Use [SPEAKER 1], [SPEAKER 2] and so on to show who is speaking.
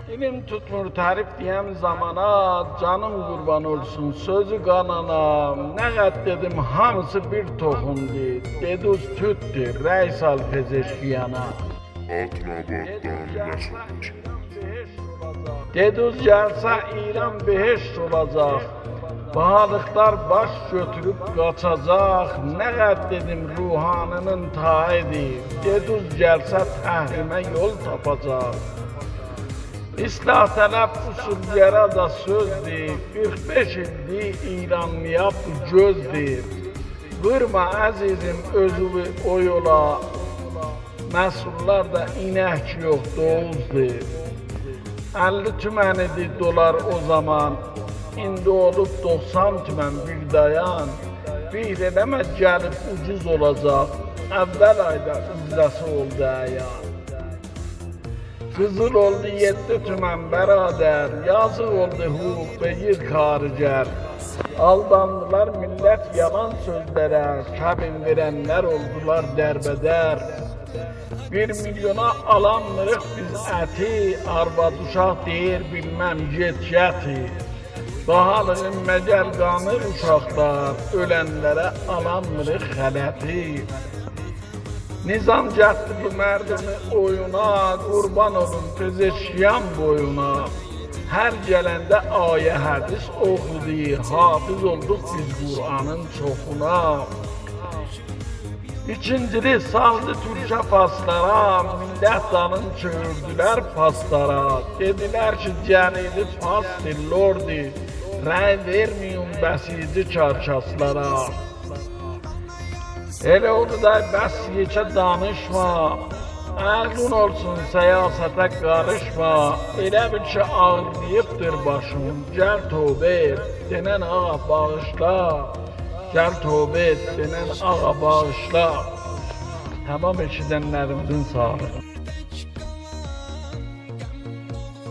[SPEAKER 1] Dilim tutmur tarif diyem zamana, canım kurban olsun sözü kanana. Ne kat dedim hamısı bir tohumdu, deduz tüttü, reis al pezeşkiyana.
[SPEAKER 2] Altınabad'dan Mesut.
[SPEAKER 1] Deduz gelse İran beheşt olacak. Bahalıklar baş götürüp kaçacak. Ne kat dedim ruhanının taidi, deduz gelse təhrime yol tapacak. İslah tələb usullara da sözdür, 45 ildir İranlıya bu gözdür. Vurma əzizim özümü o yola, məsullar da inək yox doğuzdur. 50 tümən idi dolar o zaman, indi olub 90 tümən bir dayan. Bir eləmə gəlib ucuz olacaq, əvvəl ayda ücrəsi oldu əyan. Kızıl oldu 7 tümən berader, yazık oldu hukuk ve yır karıcer. Aldandılar millet yalan sözlere, kabin verenler oldular derbeder. 1 milyona alanmırıq biz əti, arvad uşaq deyir bilmem yet-yeti. Bahalığın məcəl qanır uşaqlar, ölənlərə alanmırıq xələti. Nizam gətti bu mərdimi oyuna, qurban olun pezeşyan boyuna. Hər gələndə ayə hədis oxudu, hafız olduq biz Qur'anın çoxuna. İkincili saldı Türkçe paslara, millət dalın çövürdülər paslara. Dedilər ki, cənili pas dillordi, rəy verməyin bəsici karkaslara. Elə oldu da bəs yekə danışma, əqlun olsun səyasətə qarışma. Elə bil ki ağlayıbdır başım, gəl tövbə et, denən ağa bağışla. Gəl tövbə et, denən ağa bağışla. Tamam eşidənlərimizin sağlığı.